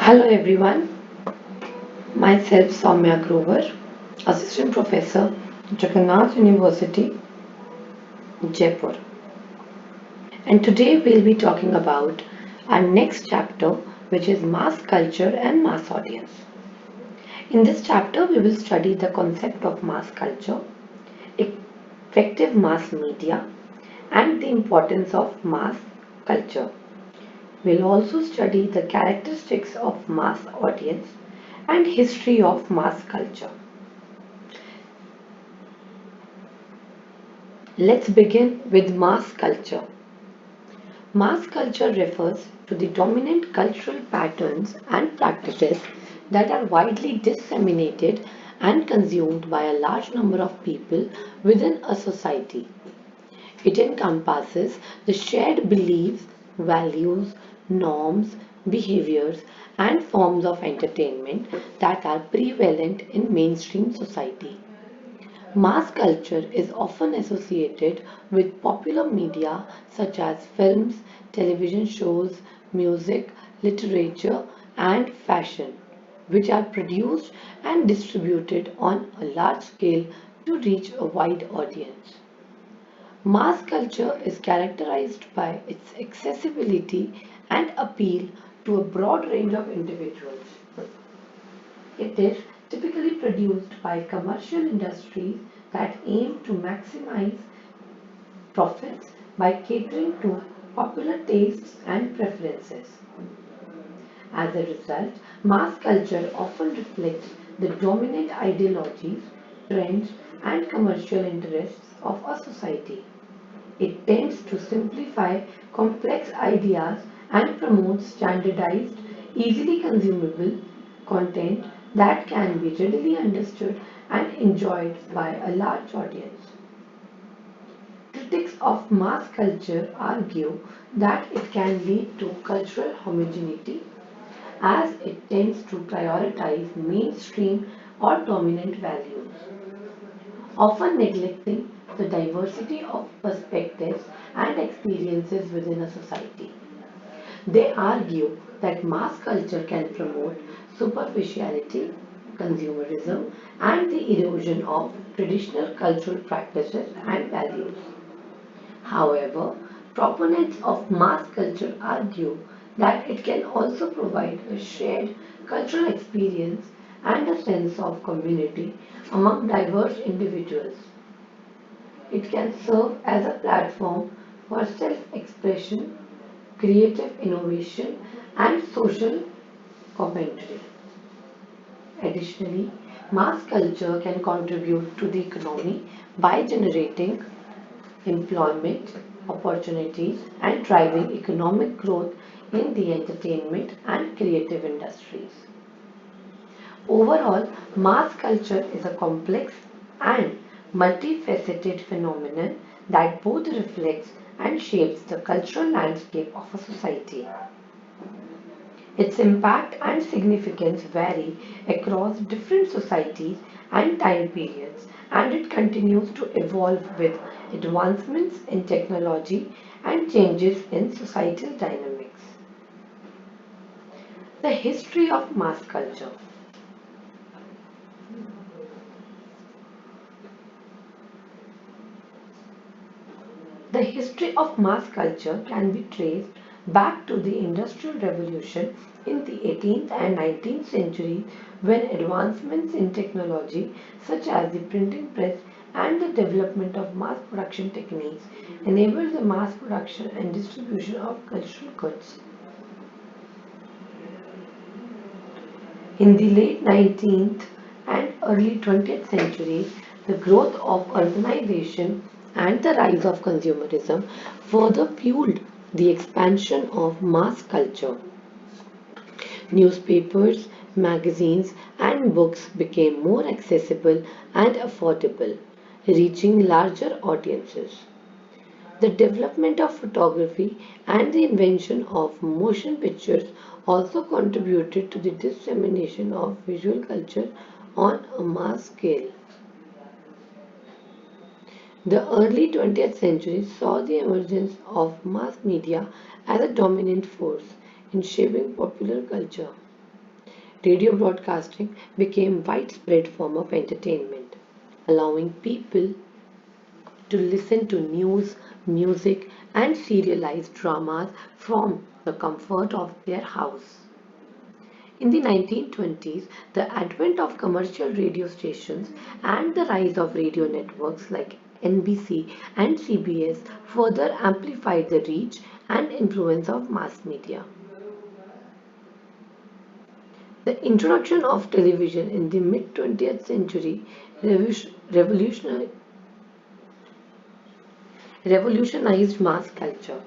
Hello everyone, myself Saumya Grover, Assistant Professor, Jagannath University, Jaipur. And today we'll be talking about our next chapter, which is mass culture and mass audience. In this chapter, we will study the concept of mass culture, effective mass media, and the importance of mass culture. We'll also study the characteristics of mass audience and history of mass culture. Let's begin with mass culture. Mass culture refers to the dominant cultural patterns and practices that are widely disseminated and consumed by a large number of people within a society. It encompasses the shared beliefs, values, norms, behaviors, and forms of entertainment that are prevalent in mainstream society. Mass culture is often associated with popular media such as films, television shows, music, literature, and fashion, which are produced and distributed on a large scale to reach a wide audience. Mass culture is characterized by its accessibility and appeal to a broad range of individuals. It is typically produced by commercial industries that aim to maximize profits by catering to popular tastes and preferences. As a result, mass culture often reflects the dominant ideologies, trends, and commercial interests of a society. It tends to simplify complex ideas and promotes standardized, easily consumable content that can be readily understood and enjoyed by a large audience. Critics of mass culture argue that it can lead to cultural homogeneity as it tends to prioritize mainstream or dominant values, often neglecting the diversity of perspectives and experiences within a society. They argue that mass culture can promote superficiality, consumerism, and the erosion of traditional cultural practices and values. However, proponents of mass culture argue that it can also provide a shared cultural experience and a sense of community among diverse individuals. It can serve as a platform for self expression, creative innovation, and social commentary. Additionally, mass culture can contribute to the economy by generating employment opportunities and driving economic growth in the entertainment and creative industries. Overall, mass culture is a complex and multifaceted phenomenon that both reflects and shapes the cultural landscape of a society. Its impact and significance vary across different societies and time periods, and it continues to evolve with advancements in technology and changes in societal dynamics. The history of mass culture. The history of mass culture can be traced back to the Industrial Revolution in the 18th and 19th centuries when advancements in technology such as the printing press and the development of mass production techniques enabled the mass production and distribution of cultural goods. In the late 19th and early 20th centuries, the growth of urbanization and the rise of consumerism further fueled the expansion of mass culture. Newspapers, magazines, and books became more accessible and affordable, reaching larger audiences. The development of photography and the invention of motion pictures also contributed to the dissemination of visual culture on a mass scale. The early 20th century saw the emergence of mass media as a dominant force in shaping popular culture. radio broadcasting became a widespread form of entertainment, allowing people to listen to news, music, and serialized dramas from the comfort of their house. In the 1920s, the advent of commercial radio stations and the rise of radio networks like NBC and CBS further amplified the reach and influence of mass media. The introduction of television in the mid 20th century revolutionized revolutionized mass culture.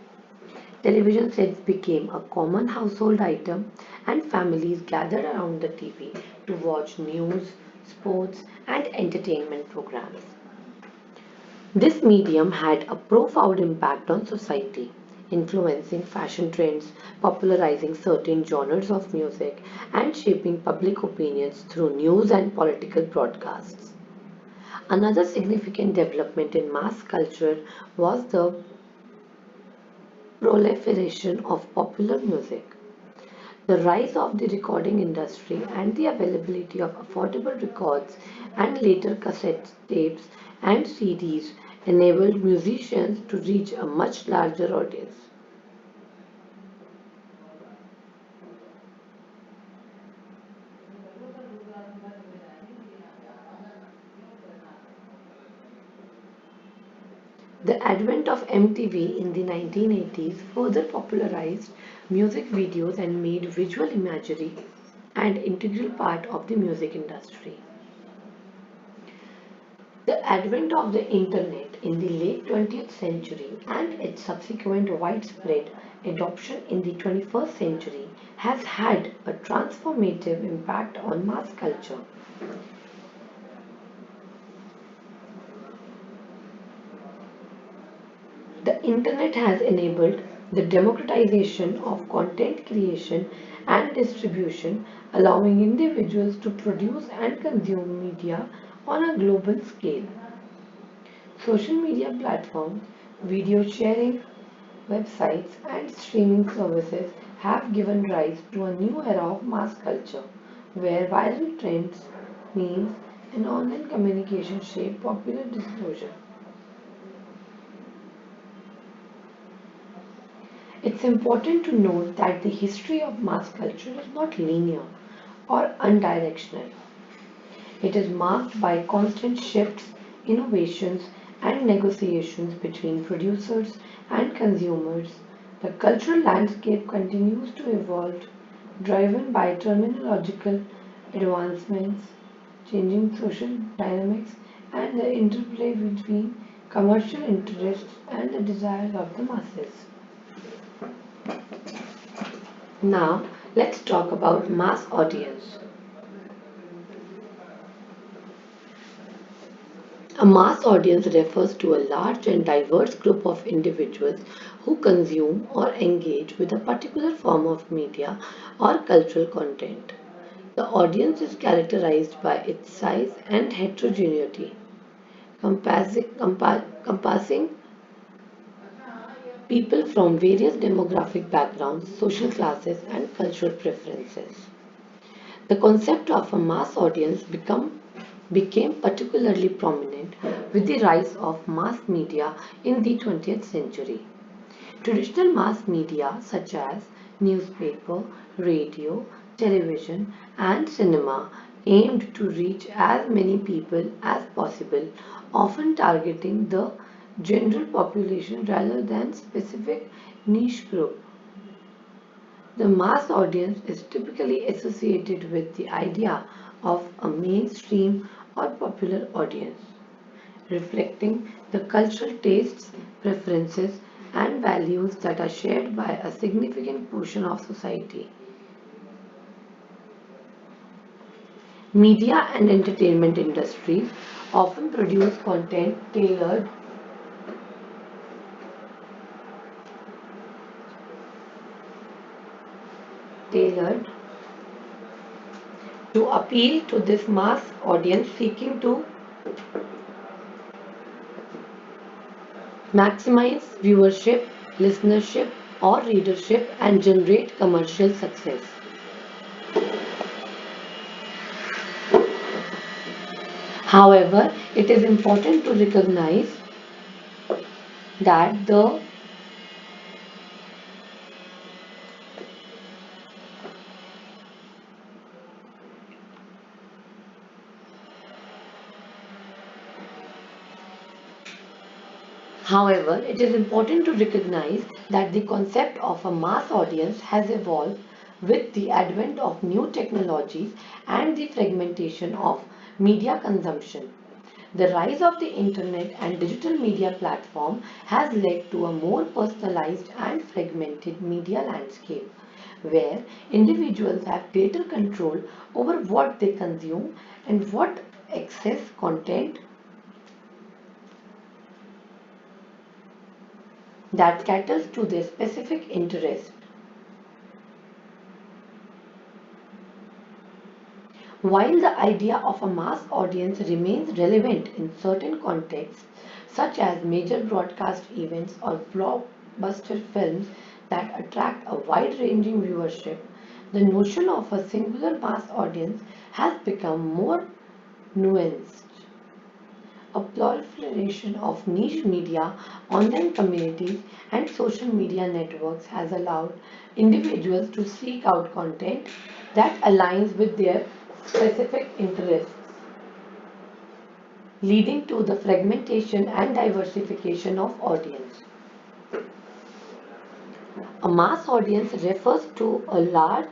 Television sets became a common household item, and families gathered around the TV to watch news, sports, and entertainment programs. This medium had a profound impact on society, influencing fashion trends, popularizing certain genres of music, and shaping public opinions through news and political broadcasts. Another significant development in mass culture was the proliferation of popular music. The rise of the recording industry and the availability of affordable records and later cassette tapes and CDs enabled musicians to reach a much larger audience. The advent of MTV in the 1980s further popularized music videos and made visual imagery an integral part of the music industry. The advent of the Internet in the late 20th century and its subsequent widespread adoption in the 21st century has had a transformative impact on mass culture. The Internet has enabled the democratization of content creation and distribution, allowing individuals to produce and consume media on a global scale. Social media platforms, video sharing websites, and streaming services have given rise to a new era of mass culture where viral trends, memes, and online communication shape popular disclosure. It's important to note that the history of mass culture is not linear or unidirectional. It is marked by constant shifts, innovations, and negotiations between producers and consumers. The cultural landscape continues to evolve, driven by terminological advancements, changing social dynamics, and the interplay between commercial interests and the desires of the masses. Now, let's talk about mass audience. A mass audience refers to a large and diverse group of individuals who consume or engage with a particular form of media or cultural content. The audience is characterized by its size and heterogeneity, compassing people from various demographic backgrounds, social classes, and cultural preferences. The concept of a mass audience became particularly prominent with the rise of mass media in the 20th century. Traditional mass media such as newspaper, radio, television, and cinema aimed to reach as many people as possible, often targeting the general population rather than specific niche group. The mass audience is typically associated with the idea of a mainstream or popular audience, reflecting the cultural tastes, preferences, and values that are shared by a significant portion of society. Media and entertainment industries often produce content tailored to appeal to this mass audience seeking to maximize viewership, listenership, or readership and generate commercial success. However, it is important to recognize that the However, it is important to recognize that the concept of a mass audience has evolved with the advent of new technologies and the fragmentation of media consumption. The rise of the internet and digital media platform has led to a more personalized and fragmented media landscape where individuals have greater control over what they consume and what access content that caters to their specific interests. While the idea of a mass audience remains relevant in certain contexts, such as major broadcast events or blockbuster films that attract a wide ranging viewership, the notion of a singular mass audience has become more nuanced. A proliferation of niche media, online communities, and social media networks has allowed individuals to seek out content that aligns with their specific interests, leading to the fragmentation and diversification of audience. A mass audience refers to a large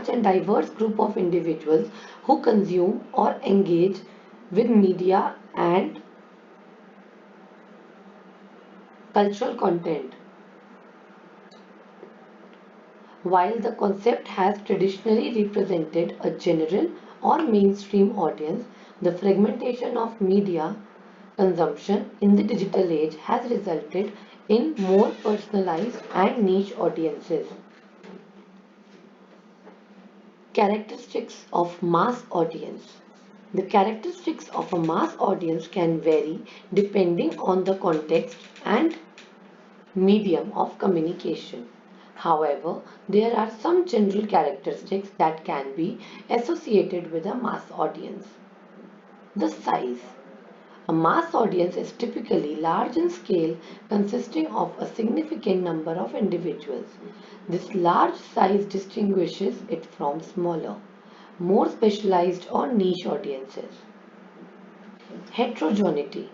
and diverse group of individuals who consume or engage with media and cultural content. While the concept has traditionally represented a general or mainstream audience, the fragmentation of media consumption in the digital age has resulted in more personalized and niche audiences. Characteristics of mass audience. The characteristics of a mass audience can vary depending on the context and medium of communication. However, there are some general characteristics that can be associated with a mass audience. The size. A mass audience is typically large in scale, consisting of a significant number of individuals. This large size distinguishes it from smaller, more specialized or niche audiences. Heterogeneity.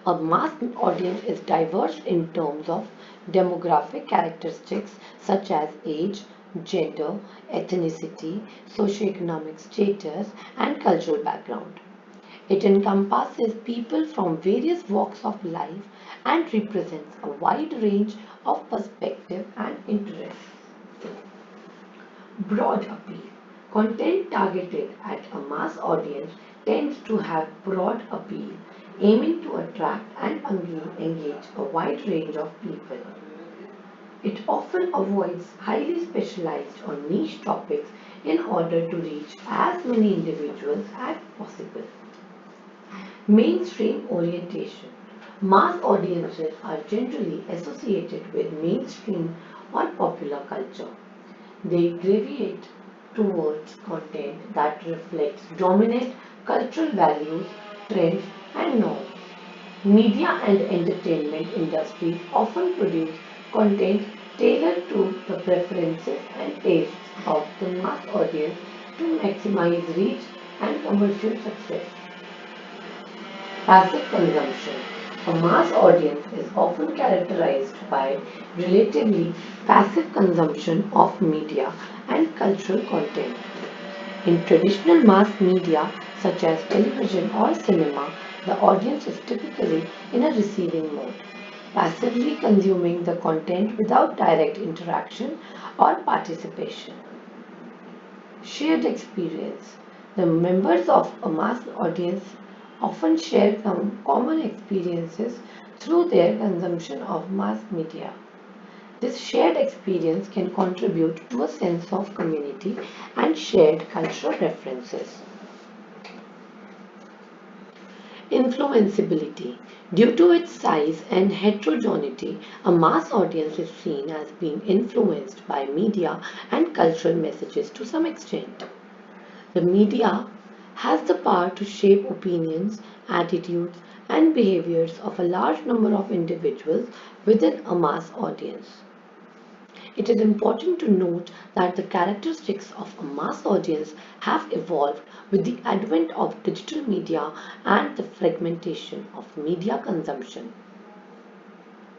A mass audience is diverse in terms of demographic characteristics such as age, gender, ethnicity, socioeconomic status, and cultural background. It encompasses people from various walks of life and represents a wide range of perspective and interests. Broad appeal. Content targeted at a mass audience tends to have broad appeal, aiming to attract and engage a wide range of people. It often avoids highly specialized or niche topics in order to reach as many individuals as possible. Mainstream orientation. Mass audiences are generally associated with mainstream or popular culture. They gravitate towards content that reflects dominant cultural values, trends, and norms. Media and entertainment industries often produce content tailored to the preferences and tastes of the mass audience to maximize reach and commercial success. Passive consumption. A mass audience is often characterized by relatively passive consumption of media and cultural content. In traditional mass media such as television or cinema, the audience is typically in a receiving mode, passively consuming the content without direct interaction or participation. Shared experience. The members of a mass audience often share some common experiences through their consumption of mass media. This shared experience can contribute to a sense of community and shared cultural references. Influenceability. Due to its size and heterogeneity, a mass audience is seen as being influenced by media and cultural messages to some extent. The media has the power to shape opinions, attitudes, and behaviors of a large number of individuals within a mass audience. It is important to note that the characteristics of a mass audience have evolved with the advent of digital media and the fragmentation of media consumption.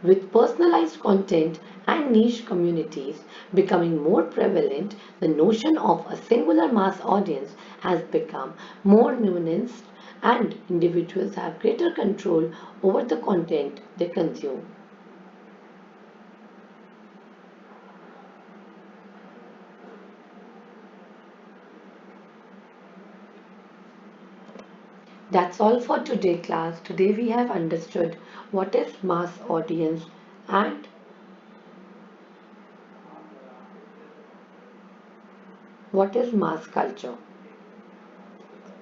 With personalized content and niche communities becoming more prevalent, the notion of a singular mass audience has become more nuanced and individuals have greater control over the content they consume. That's all for today, class. Today we have understood what is mass audience and what is mass culture.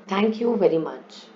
Thank you very much.